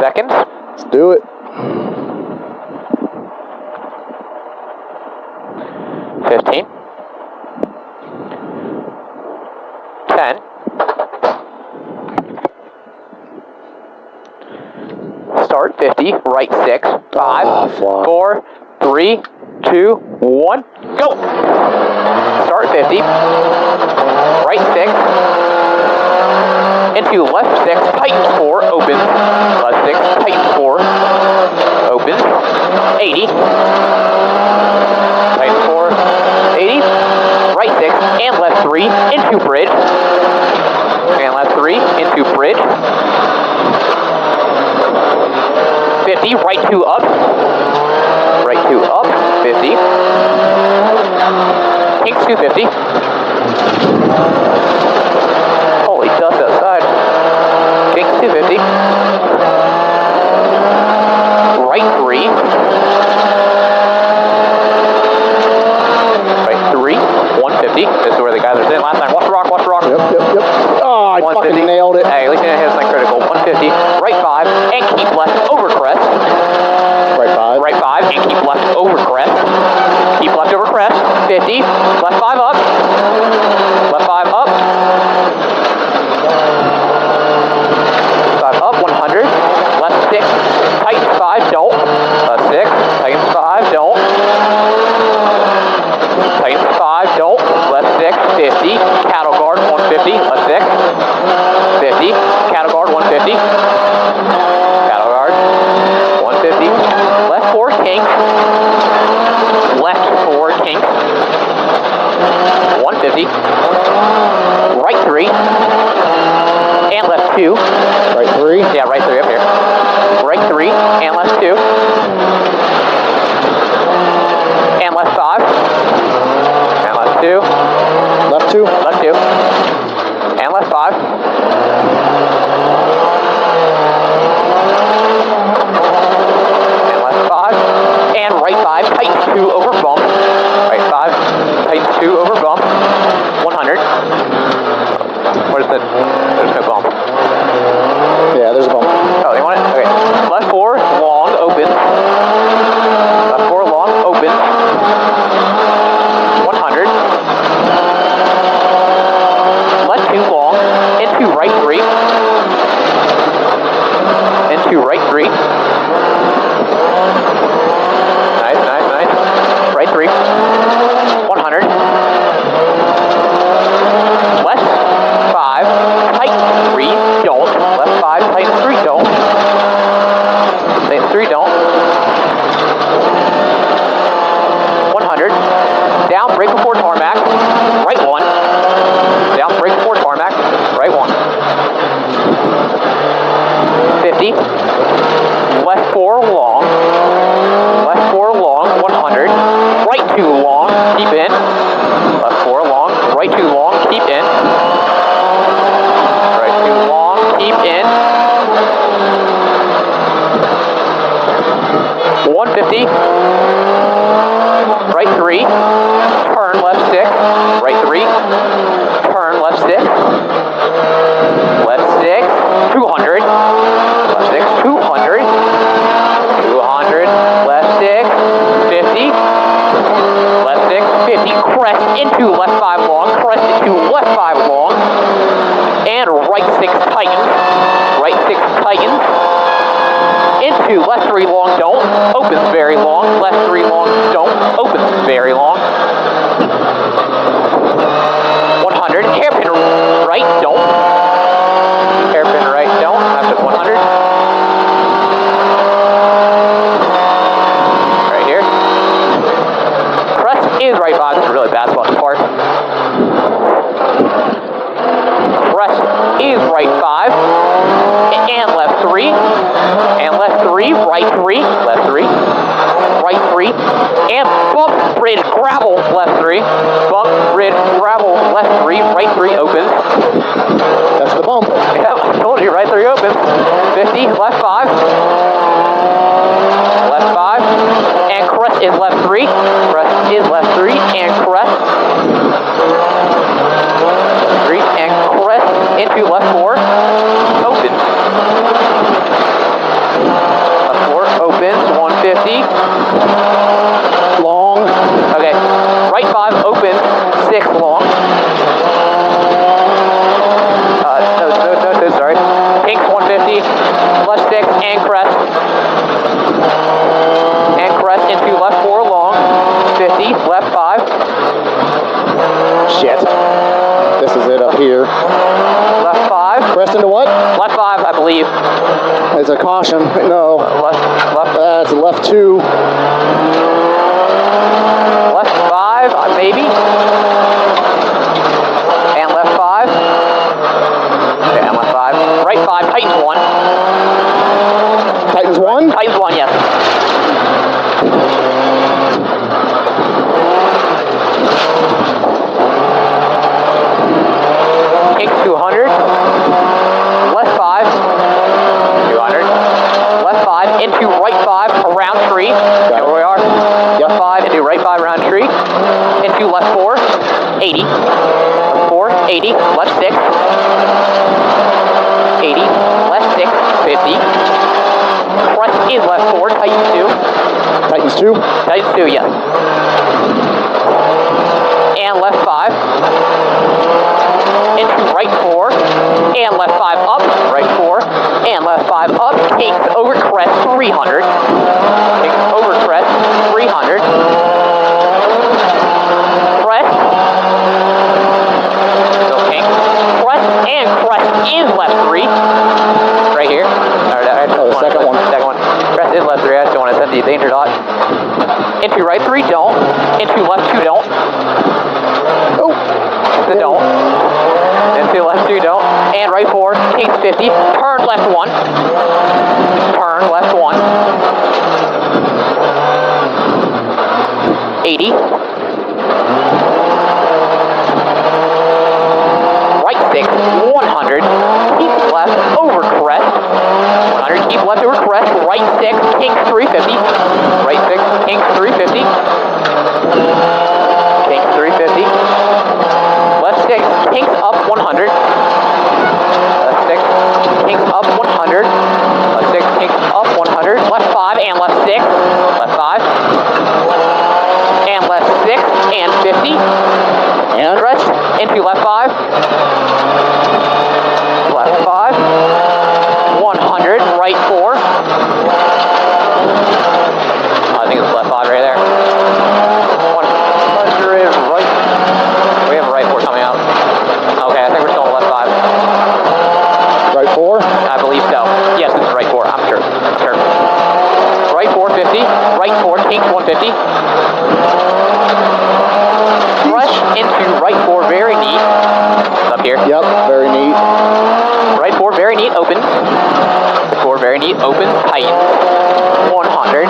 seconds. Let's do it. 15. 10. Start 50, right 6, 5, 4, 3, 2, 1, go! Start 50, right 6, into left 6, tightens 4, opens, left 6, tightens 4, opens, 80, tightens 4, 80, right 6, and left 3, into bridge, and left 3, into bridge, 50, right 2 up, right 2 up, 50, kinks 250, holy dust outside, kinks 250, right 3, right 3, 150, this is where the guys are sitting last time, watch the rock, watch the rock. Yep. Oh, I fucking nailed it. Hey, at least you didn't hit something critical, 150, right 5, and keep left over crest. Right 5. Right 5, and keep left over crest. Keep left over crest. 50. Left 5 up. Left 5 up. 5 up, 100. Left 6. Tightens 5, don't. Left 6. Tightens 5, don't. Tightens 5, don't. Left 6. 50. Cattle guard, 150. Left 6. 50. Cattle guard, 150. Cattle guard. 150. Left 4 kink. Left 4 kink. 150. Right 3. And left 2. Right 3? Yeah, right 3 up here. Right 3 and left 2. And left 5. And left 2. Left 2? Left 2. And left 5. And right 5, tightens 2 over bump. Right 5, tightens 2 over bump. 100. Where's the, there's no bump. Yeah, there's a bump. Oh, you want it? Okay. Left 4, long, open. Left 4, long, open. 100. Left 2, long, into right 3. Into right 3. Right 3, 100, left 5, tighten 3, don't, left 5, tighten 3, don't, tighten 3, don't, 100, down, brake before tarmac, right 1, down, brake before tarmac, right 1, 50, left 4, long, left 4, long, 100, right 2 long, keep in, left 4 long, right 2 long, keep in, right 2 long, keep in, 150, right 3, turn left 6, right 3, turn left 6, left 6, 200, left 6, 200, 200, left 6, 50, left 6, 50, crest into left 5 long, crest into left 5 long, and right 6 tightens, right 6 tightens, into left 3 long, don't, opens very long, left 3 long, don't, opens very long, 100, hairpin right, don't, hairpin right, don't, that's at 100, right here, crest is right 5, this is a really bad spot to park, crest is right 5, and left 3, and left 3, right 3, left 3, right 3, and bump, bridge, gravel, left 3, bump, bridge, gravel, left 3, right 3, opens. That's the bump. Yep, I told you, right 3 opens. 50, left 5, left 5, and crest is left 3, crest is left 3, and crest, left 3, and crest into left 4, open. 50. Long. Okay. Right 5, open, 6 long. No, sorry. Kinks 150, left 6, and crest. And crest into left 4 long, 50, left 5. Shit. This is it up here. Left 5. Crest into what? Left 5, I believe. It's a caution. No. Left. That's left 2. Left 5, maybe. And left 5. Okay, and left 5. Right 5, tightens 1. Tightens 1? Tightens 1, yes. Kinks 200. Left 5. 200. Left 5 into right 5 around tree. There we are. Left 5 into right 5 around tree. Into left 4. 80. Left 4. 80. Left 6. 80. Left 6. 50. Crest is left 4. Tightens 2. Tightens 2? Tightens 2, yes. And left 5. Into right 4, and left 5 up, right 4, and left 5 up, kinks over crest 300, kinks over crest 300, crest, still kinks, crest, and crest is left 3, right here, Oh, the second one. Second one, crest is left 3, I just don't want to send you a danger dot, into right 3, don't, into left 2, don't, Oh! the don't. Into left 2, don't. And right 4, kinks 50. Turn left 1. Turn left 1. 80. Right 6, 100. Keep left over crest. 100, keep left over crest. Right 6, kinks 350. Right 6, kinks 350. Kinks 350. Left 6, kinks up 100. Left 6, kinks up 100. Left 6, kinks up 100. Left 5 and left 6. Left 5. And left 6 and 50. And? Crest into left 5. Left 5. 100. Right 4. I think it's left 5 right there. 100. Right. We have a right 4 coming out. Okay, I think we're still on left 5. Right 4? I believe so. Yes, this is right 4. I'm sure. Right 4, 50. Right 4, kinks 150. Crest into right 4, very neat. It's up here. Yep, very neat. Right 4, very neat, open. 4, very neat, open, tight. 100.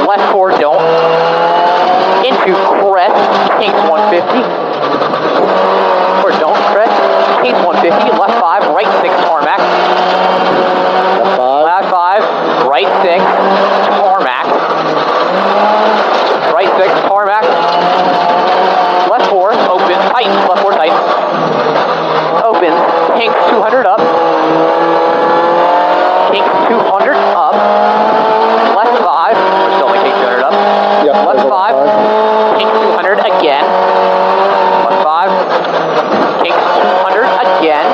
Left 4, don't. Into crest, kinks 150. Or don't, crest, kinks 150. Left 5, right 6, tarmac. Left 5. Left 5, right 6, tarmac. Right 6, tarmac. Left 4, open, tight. Left 4, tight. Open, kinks 200 up. Kinks 200 up. Left 5, we're still in kinks 200 up. Yep, Left there's a 5, kinks 200 again. Left 5, kinks 200 again.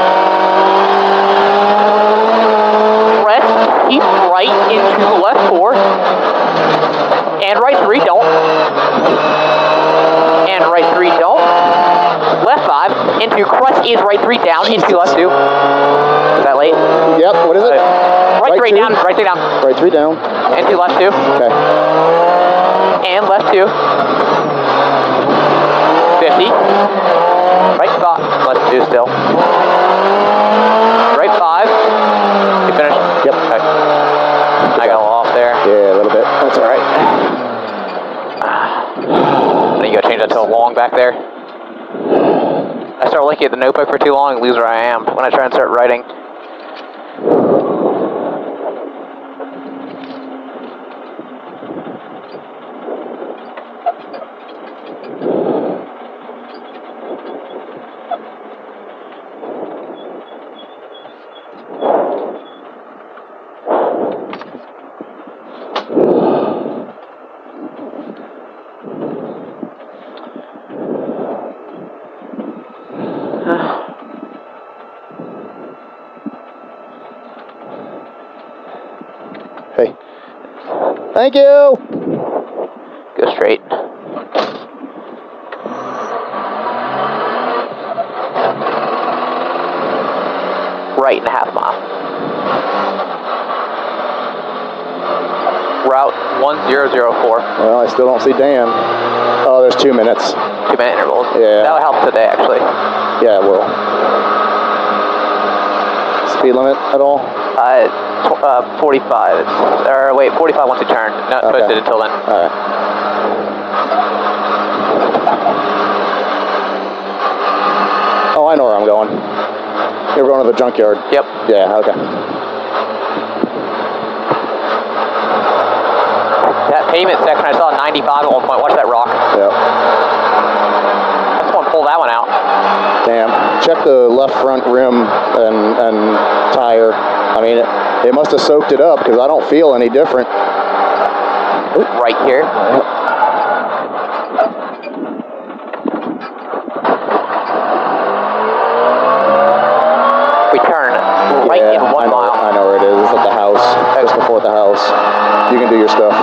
Crest, keep right into left 4. And right 3, don't. And right 3, don't. Left 5, into crest is right 3 down, into left 2. Is that late? Yep, what is it? Right 3 2? down, right 3 down. Right 3 down. Into left 2. Okay. And left 2. 50. Right 5. Left 2 still. Right 5. You finished? Yep. Okay. I got a little off there. Yeah, a little bit. That's alright. Then you gotta change that to a long back there. I start looking at the notebook for too long and lose where I am when I try and start writing. Hey. Thank you. Go straight. Right and a half mile. Route 1004. Well, I still don't see Dan. Oh, there's 2 minutes. 2 minute intervals. Yeah. That'll help today, actually. Yeah, it will. Speed limit at all? 45. Or wait, 45 once you turn. Not posted until then. All right. Oh, I know where I'm going. You're going to the junkyard. Yep. Yeah, okay. That pavement section, I saw 95 at one point. Watch that rock. Yep. I just want to pull that one out. Damn. Check the left front rim and tire. I mean, it must have soaked it up because I don't feel any different. Right here. Yep. We turn right in 1 mile. I know where it is. It's at the house. Just before the house. You can do your stuff.